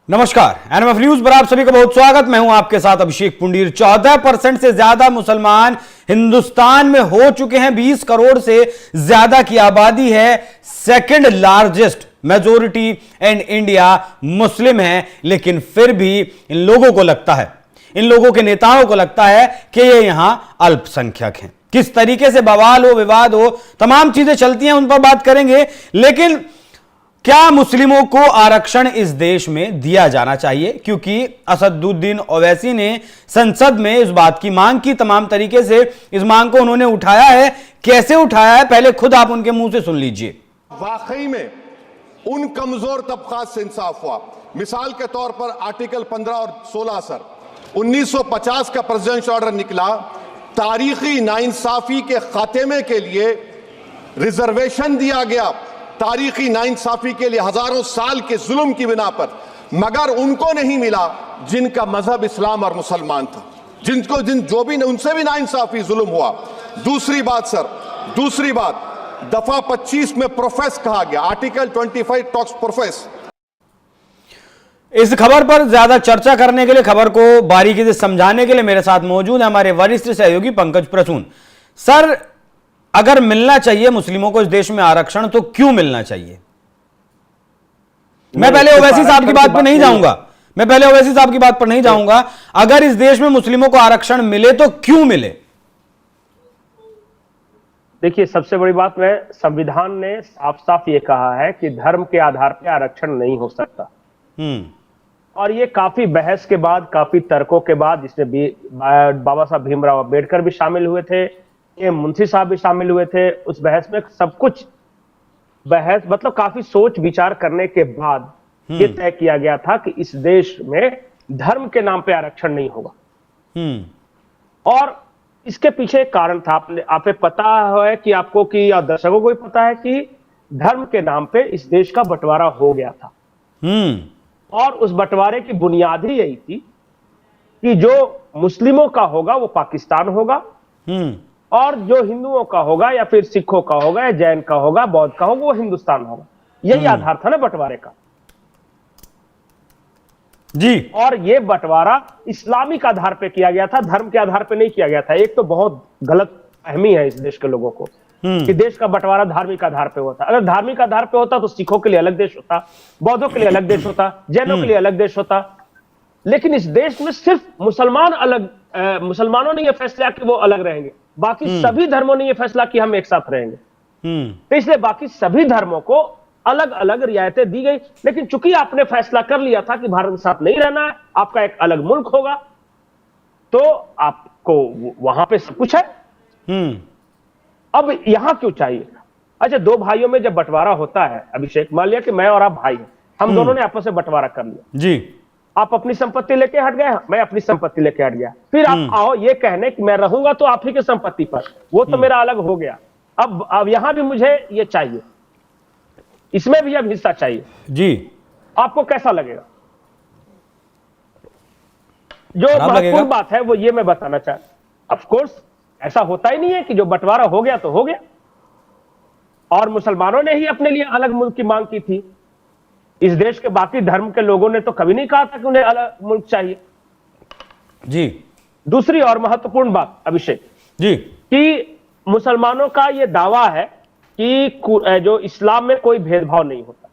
नमस्कार, NMF news पर आप सभी का बहुत स्वागत। मैं हूं आपके साथ अभिषेक पुंडीर। 14% से ज्यादा मुसलमान हिंदुस्तान में हो चुके हैं। 20 करोड़ से ज्यादा की आबादी है। Second largest majority in India Muslim है। लेकिन फिर भी इन लोगों को लगता है, इन लोगों के नेताओं को लगता है कि ये यहां अल्पसंख्यक हैं। किस तरीके से बवाल हो, विवाद हो, तमाम चीजें चलती हैं, उन पर बात करेंगे। लेकिन क्या मुस्लिमों को आरक्षण इस देश में दिया जाना चाहिए? क्योंकि असदुद्दीन ओवैसी ने संसद में इस बात की मांग की। तमाम तरीके से इस मांग को उन्होंने उठाया है। कैसे उठाया है, पहले खुद आप उनके मुंह से सुन लीजिए। वाकई में उन कमजोर तबकात से इंसाफ हुआ। मिसाल के तौर पर आर्टिकल 15 और 16 सर 1950 का प्रेसिडेंशियल ऑर्डर निकला। तारीखी नाइंसाफी के खात्मे के लिए रिजर्वेशन दिया गया, तारीखी नाइंसाफी के लिए हजारों साल के जुल्म की बिना पर, मगर उनको नहीं मिला जिनका मजहब इस्लाम और मुसलमान था, जो भी उनसे भी नाइंसाफी जुल्म हुआ। दूसरी बात सर, दूसरी बात, दफा 25 में प्रोफेस कहा गया, आर्टिकल 25 टॉक्स प्रोफेस। इस खबर पर ज्यादा चर्चा करने के लिए, खबर को बारीकी से समझाने के लिए मेरे साथ मौजूद है हमारे वरिष्ठ सहयोगी पंकज प्रसून। सर, अगर मिलना चाहिए मुस्लिमों को इस देश में आरक्षण, तो क्यों मिलना चाहिए? मैं पहले ओवैसी साहब की बात पर नहीं जाऊंगा। अगर इस देश में मुस्लिमों को आरक्षण मिले तो क्यों मिले? देखिए, सबसे बड़ी बात में संविधान ने साफ साफ ये कहा है कि धर्म के आधार पर आरक्षण नहीं हो सकता। और ये काफी बहस के बाद, काफी तर्कों के बाद, जिसमें बाबा साहब भीमराव अंबेडकर भी शामिल हुए थे, ये मुंशी साहब भी शामिल हुए थे उस बहस में। सब कुछ बहस मतलब काफी सोच विचार करने के बाद ये तय किया गया था कि इस देश में धर्म के नाम पे आरक्षण नहीं होगा। और इसके पीछे एक कारण था। आपको पता है कि आपको कि या दर्शकों को भी पता है कि धर्म के नाम पे इस देश का बंटवारा हो गया था। और उस बंटवारे की बुनियाद ही यही थी कि जो मुस्लिमों का होगा वो पाकिस्तान होगा, और जो हिंदुओं का होगा या फिर सिखों का होगा या जैन का होगा, बौद्ध का होगा, वो हिंदुस्तान होगा। यही आधार था ना बंटवारे का जी। और ये बंटवारा इस्लामिक आधार पे किया गया था, धर्म के आधार पे नहीं किया गया था। एक तो बहुत गलत फहमी है इस देश के लोगों को कि देश का बंटवारा धार्मिक आधार पे होता। अगर धार्मिक आधार पे होता तो सिखों के लिए अलग देश होता, बौद्धों के लिए अलग देश होता, जैनों के लिए अलग देश होता। लेकिन इस देश में सिर्फ मुसलमान अलग, मुसलमानों ने यह फैसला कि वो अलग रहेंगे, बाकी सभी धर्मों ने यह फैसला कि हम एक साथ रहेंगे। तो इसलिए बाकी सभी धर्मों को अलग अलग रियायतें दी गई। लेकिन चूंकि आपने फैसला कर लिया था कि भारत के साथ नहीं रहना है, आपका एक अलग मुल्क होगा, तो आपको वहां पे सब कुछ है। अब यहां क्यों चाहिए? अच्छा, दो भाइयों में जब बंटवारा होता है अभिषेक, मान लिया कि मैं और आप भाई हैं, हम दोनों ने आपस में बंटवारा कर लिया जी। आप अपनी संपत्ति लेके हट गए, मैं अपनी संपत्ति लेके हट गया। फिर आप आओ ये कहने कि मैं रहूंगा तो आप ही की संपत्ति पर, वो तो मेरा अलग हो गया। अब यहां भी मुझे ये चाहिए, इसमें भी अब हिस्सा चाहिए जी। आपको कैसा लगेगा? जो महत्वपूर्ण बात है वो ये मैं बताना चाहता। ऑफ कोर्स ऐसा होता ही नहीं है कि जो बंटवारा हो गया तो हो गया। और मुसलमानों ने ही अपने लिए अलग मुल्क की मांग की थी। इस देश के बाकी धर्म के लोगों ने तो कभी नहीं कहा था कि उन्हें अलग मुल्क चाहिए जी। दूसरी और महत्वपूर्ण बात अभिषेक जी, कि मुसलमानों का यह दावा है कि जो इस्लाम में कोई भेदभाव नहीं होता।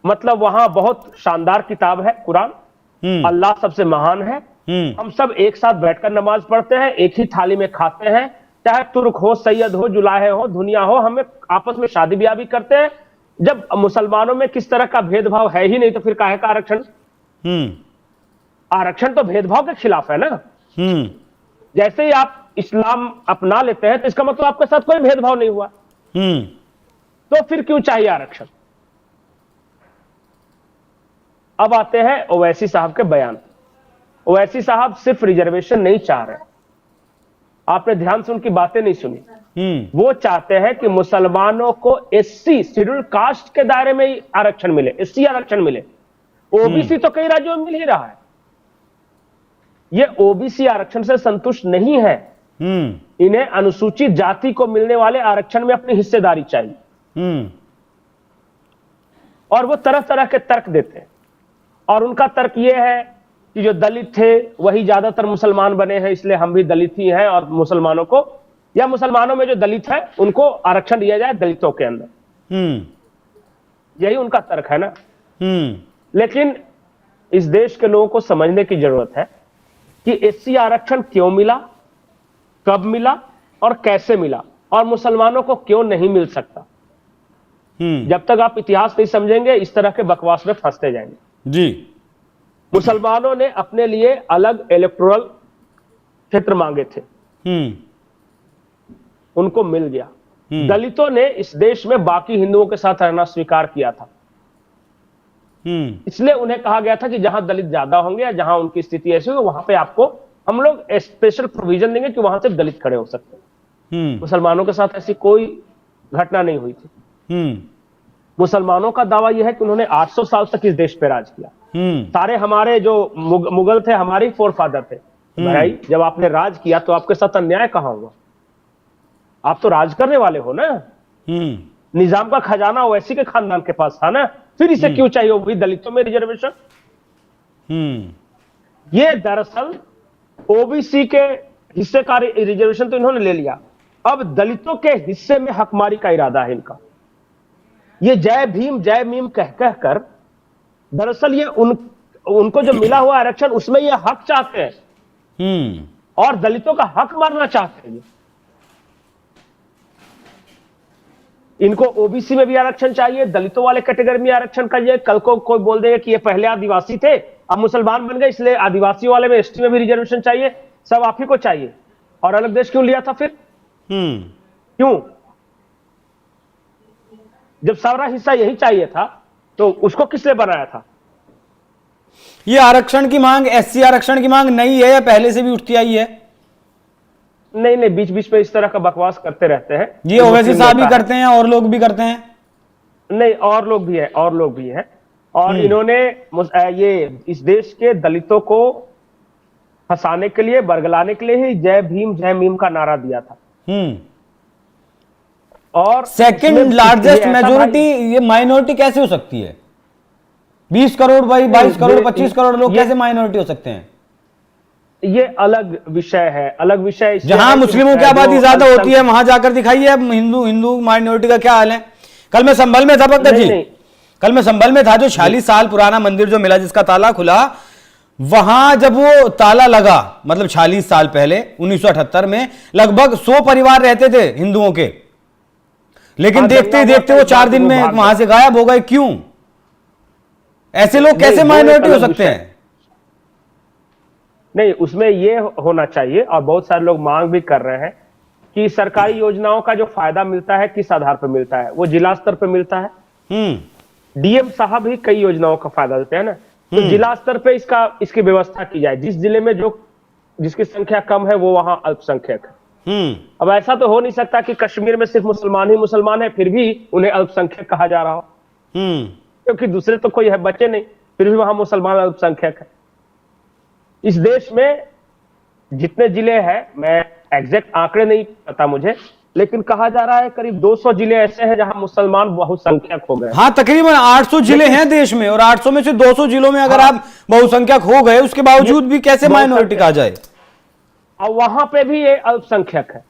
मतलब वहां बहुत शानदार किताब है कुरान, अल्लाह सबसे महान है, हम सब एक साथ बैठकर नमाज पढ़ते हैं, एक ही थाली में खाते हैं, चाहे तुर्क हो, सैयद हो, जुलाहे हो, दुनिया हो, हमें आपस में शादी ब्याह भी करते हैं। जब मुसलमानों में किस तरह का भेदभाव है ही नहीं, तो फिर काहे का आरक्षण? आरक्षण तो भेदभाव के खिलाफ है ना। जैसे ही आप इस्लाम अपना लेते हैं तो इसका मतलब आपके साथ कोई भेदभाव नहीं हुआ, तो फिर क्यों चाहिए आरक्षण? अब आते हैं ओवैसी साहब के बयान। ओवैसी साहब सिर्फ रिजर्वेशन नहीं चाह रहे, आपने ध्यान से उनकी बातें नहीं सुनी। वो चाहते हैं कि मुसलमानों को एससी शेड्यूल कास्ट के दायरे में ही आरक्षण मिले, एससी आरक्षण मिले। ओबीसी तो कई राज्यों में मिल ही रहा है। ये ओबीसी आरक्षण से संतुष्ट नहीं है, इन्हें अनुसूचित जाति को मिलने वाले आरक्षण में अपनी हिस्सेदारी चाहिए। और वो तरह तरह के तर्क देते हैं। और उनका तर्क यह है कि जो दलित थे वही ज्यादातर मुसलमान बने हैं, इसलिए हम भी दलित ही हैं और मुसलमानों को, या मुसलमानों में जो दलित है उनको आरक्षण दिया जाए दलितों के अंदर। यही उनका तर्क है ना। लेकिन इस देश के लोगों को समझने की जरूरत है कि एससी आरक्षण क्यों मिला, कब मिला और कैसे मिला, और मुसलमानों को क्यों नहीं मिल सकता। जब तक आप इतिहास नहीं समझेंगे इस तरह के बकवास में फंसते जाएंगे जी। मुसलमानों ने अपने लिए अलग इलेक्टोरल क्षेत्र मांगे थे, उनको मिल गया। दलितों ने इस देश में बाकी हिंदुओं के साथ रहना स्वीकार किया था, इसलिए उन्हें कहा गया था कि जहां दलित ज्यादा होंगे या जहां उनकी स्थिति ऐसी होगी वहां पे आपको हम लोग स्पेशल प्रोविजन देंगे कि वहां से दलित खड़े हो सकते हैं। मुसलमानों के साथ ऐसी कोई घटना नहीं हुई थी। मुसलमानों का दावा यह है कि उन्होंने 800 साल तक इस देश पे राज किया। सारे हमारे जो मुगल थे हमारे फोर फादर थे। भाई जब आपने राज किया तो आपके साथ अन्याय कहां हुआ? आप तो राज करने वाले हो ना। निजाम का खजाना ओवैसी के खानदान के पास था ना, फिर इसे क्यों चाहिए वही दलितों में रिजर्वेशन? ये दरअसल ओबीसी के हिस्से का रिजर्वेशन तो इन्होंने ले लिया, अब दलितों के हिस्से में हकमारी का इरादा है इनका। ये जय भीम कह कह कर दरअसल ये उनको जो मिला हुआ आरक्षण उसमें ये हक चाहते हैं और दलितों का हक मारना चाहते हैं। इनको ओबीसी में भी आरक्षण चाहिए, दलितों वाले कैटेगरी में आरक्षण चाहिए। कल को कोई बोल देगा कि ये पहले आदिवासी थे अब मुसलमान बन गए इसलिए आदिवासियों वाले में एसटी में भी रिजर्वेशन चाहिए। सब आप ही को चाहिए। और अलग देश क्यों लिया था फिर? क्यों? जब सारा हिस्सा यही चाहिए था तो उसको किसने बनाया था? ये आरक्षण की मांग, एससी आरक्षण की मांग नहीं है या पहले से भी उठती आई है? नहीं, बीच बीच में इस तरह का बकवास करते रहते हैं। ये ओवैसी साहब भी करते हैं और लोग भी करते हैं। नहीं, और लोग भी हैं और इन्होंने ये इस देश के दलितों को फंसाने के लिए, बरगलाने के लिए ही जय भीम का नारा दिया था। और सेकंड लार्जेस्ट मेजोरिटी ये माइनॉरिटी कैसे हो सकती है? 20 करोड़ भाई, 22 करोड़, 25 करोड़ लोग कैसे माइनॉरिटी हो सकते हैं? ये अलग विषय है, अलग विषय। जहां मुस्लिमों की आबादी ज्यादा होती है वहां जाकर दिखाइए अब हिंदू माइनॉरिटी का क्या हाल है। कल मैं संभल में था पंकज जी, कल मैं संभल में था, जो 46 साल पुराना मंदिर जो मिला जिसका ताला खुला, वहां जब वो ताला लगा, मतलब 46 साल पहले 1978 में लगभग 100 परिवार रहते थे हिंदुओं के, लेकिन देखते ही देखते वो 4 दिन में वहां से गायब हो गए। क्यों? ऐसे लोग कैसे माइनॉरिटी हो सकते हैं? नहीं, उसमें ये होना चाहिए और बहुत सारे लोग मांग भी कर रहे हैं कि सरकारी योजनाओं का जो फायदा मिलता है किस आधार पर मिलता है? वो जिला स्तर पर मिलता है। डीएम साहब ही कई योजनाओं का फायदा देते हैं ना, तो जिला स्तर पे इसकी व्यवस्था की जाए। जिस जिले में जिसकी संख्या कम है वो वहां अल्पसंख्यक है। अब ऐसा तो हो नहीं सकता कि कश्मीर में सिर्फ मुसलमान ही मुसलमान है फिर भी उन्हें अल्पसंख्यक कहा जा रहा हो, क्योंकि दूसरे तो कोई है बचे नहीं, फिर भी वहां मुसलमान अल्पसंख्यक है। इस देश में जितने जिले हैं, मैं एग्जैक्ट आंकड़े नहीं पता मुझे, लेकिन कहा जा रहा है करीब 200 जिले ऐसे हैं जहां मुसलमान बहुसंख्यक हो गए। हाँ, तकरीबन 800 जिले हैं देश में और 800 में से 200 जिलों में अगर आप बहुसंख्यक हो गए उसके बावजूद भी कैसे माइनॉरिटी कहा जाए? और वहां पे भी ये अल्पसंख्यक है,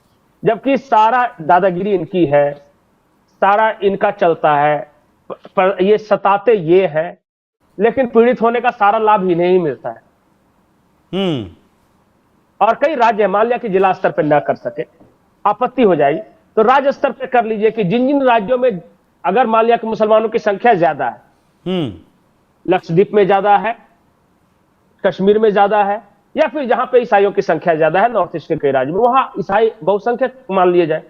जबकि सारा दादागिरी इनकी है, सारा इनका चलता है, पर ये सताते ये हैं, लेकिन पीड़ित होने का सारा लाभ इन्हें ही मिलता है। और कई राज्य मान लिया कि जिला स्तर पर न कर सके, आपत्ति हो जाएगी तो राज्य स्तर पर कर लीजिए कि जिन जिन राज्यों में अगर मान लिया कि मुसलमानों की संख्या ज्यादा है, लक्षद्वीप में ज्यादा है, कश्मीर में ज्यादा है, या फिर जहां पे ईसाइयों की संख्या ज्यादा है नॉर्थ ईस्ट के कई राज्य में, वहां ईसाई बहुसंख्यक मान लिए जाए,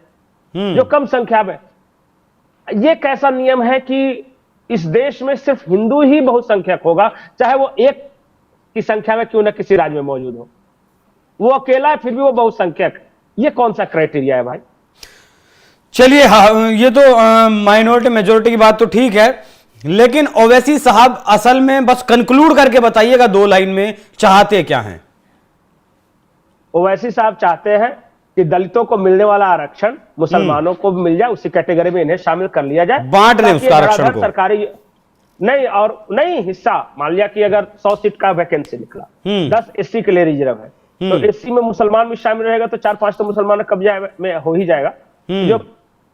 जो कम संख्या में। यह कैसा नियम है कि इस देश में सिर्फ हिंदू ही बहुसंख्यक होगा, चाहे वो एक की संख्या में क्यों ना किसी राज्य में मौजूद हो, वो अकेला है फिर भी वो बहुसंख्यक है। ये कौन सा क्राइटेरिया है भाई? चलिए, ये तो माइनॉरिटी मेजॉरिटी की बात तो ठीक है, लेकिन ओवैसी साहब असल में बस कंक्लूड करके बताइएगा 2 लाइन में, चाहते क्या हैं? ओवैसी साहब चाहते हैं कि दलितों को मिलने वाला आरक्षण मुसलमानों को भी मिल जाए, उसी कैटेगरी में इन्हें शामिल कर लिया जाए, बांट दें उसका आरक्षण को। सरकारी नहीं, और नहीं हिस्सा, मान लिया कि अगर 100 सीट का वैकेंसी निकला, 10 एससी के लिए रिजर्व है, तो एससी में मुसलमान भी शामिल रहेगा, तो 4-5 तो मुसलमान कब्जा में हो ही जाएगा। जो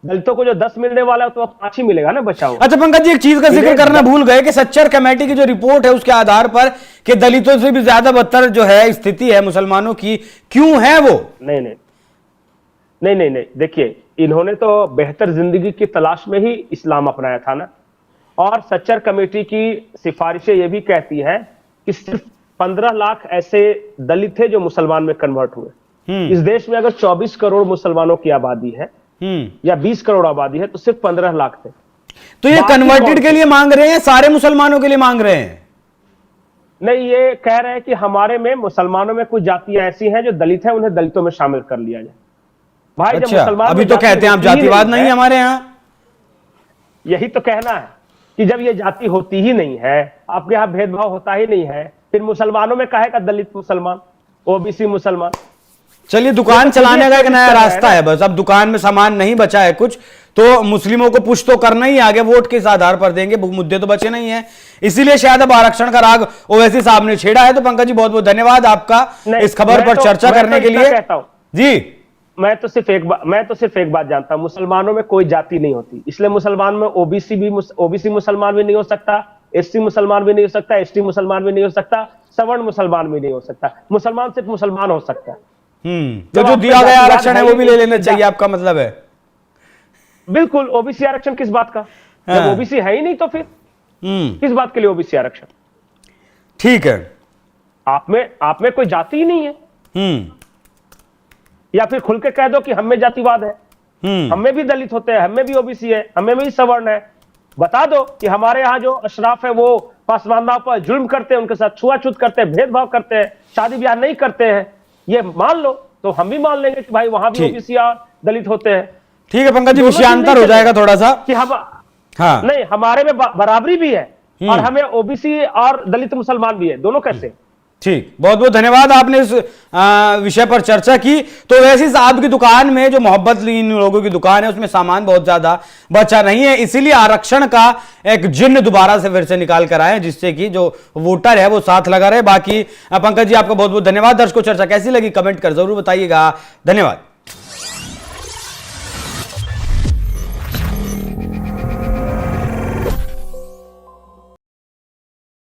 दलितों को जो 10 मिलने वाला है तो 5 ही मिलेगा ना बचाओ। अच्छा पंकज जी, एक चीज का जिक्र करना भूल गए कि सच्चर कमेटी की जो रिपोर्ट है उसके आधार पर कि दलितों से भी ज्यादा बदतर जो है स्थिति है मुसलमानों की, क्यों है वो? नहीं, देखिए, इन्होंने तो बेहतर जिंदगी की तलाश में ही इस्लाम अपनाया था ना। और सच्चर कमेटी की सिफारिशें ये भी कहती है कि सिर्फ 15 लाख ऐसे दलित थे जो मुसलमान में कन्वर्ट हुए। इस देश में अगर 24 करोड़ मुसलमानों की आबादी है या 20 करोड़ आबादी है, तो सिर्फ 15 लाख थे। तो ये कन्वर्टेड के लिए मांग रहे हैं, सारे मुसलमानों के लिए मांग रहे हैं? नहीं, ये कह रहे हैं कि हमारे में मुसलमानों में कुछ जातियां ऐसी हैं जो दलित हैं, उन्हें दलितों में शामिल कर लिया जाए। भाई, अच्छा, जब मुसलमान अभी तो कहते हैं आप जातिवाद नहीं है हमारे यहाँ। यही तो कहना है कि जब ये जाति होती ही नहीं है, आपके यहाँ भेदभाव होता ही नहीं है, फिर मुसलमानों में काहे का दलित मुसलमान, ओबीसी मुसलमान? चलिए, दुकान चलाने का एक नया रास्ता है बस। अब दुकान में सामान नहीं बचा है कुछ, तो मुस्लिमों को पुश तो करना ही आगे, वोट किस आधार पर देंगे, मुद्दे तो बचे नहीं है, इसीलिए शायद अब आरक्षण का राग ओवैसी साहब ने छेड़ा है। तो पंकज जी, बहुत बहुत धन्यवाद आपका इस खबर पर चर्चा करने के लिए। जी, मैं तो सिर्फ एक बात जानता हूं, मुसलमानों में कोई जाति नहीं होती, इसलिए मुसलमान में ओबीसी मुसलमान भी नहीं हो सकता, एससी मुसलमान भी नहीं हो सकता, एसटी मुसलमान भी नहीं हो सकता, सवर्ण मुसलमान भी नहीं हो सकता। मुसलमान सिर्फ मुसलमान हो सकता है। तो जो दिया गया आरक्षण है वो भी ले लेना चाहिए, आपका मतलब है? बिल्कुल। ओबीसी आरक्षण किस बात का? जब ओबीसी है ही नहीं तो फिर किस बात के लिए ओबीसी आरक्षण? ठीक है, आप में कोई जाति ही नहीं है। या फिर खुल के कह दो कि हम में जातिवाद है, हम में भी दलित होते हैं, हम में भी ओबीसी है, हम में भी सवर्ण है। बता दो कि हमारे यहाँ जो अशराफ है वो पासवानों पर जुल्म करते हैं, उनके साथ छुआछूत करते हैं, भेदभाव करते हैं, शादी ब्याह नहीं करते हैं, ये मान लो तो हम भी मान लेंगे कि भाई वहां भी ओबीसी और दलित होते हैं। ठीक है पंकज जी, विषयांतर हो जाएगा थोड़ा सा कि हम नहीं, हमारे में बराबरी भी है और हमें ओबीसी और दलित मुसलमान भी है, दोनों कैसे? ठीक, बहुत बहुत धन्यवाद, आपने इस विषय पर चर्चा की। तो वैसे साहब की दुकान में जो मोहब्बत इन लोगों की दुकान है उसमें सामान बहुत ज्यादा बचा नहीं है, इसीलिए आरक्षण का एक जिन्न दोबारा से फिर से निकाल कर आए, जिससे कि जो वोटर है वो साथ लगा रहे। बाकी पंकज जी, आपका बहुत बहुत धन्यवाद। दर्शकों, चर्चा कैसी लगी कमेंट कर जरूर बताइएगा। धन्यवाद।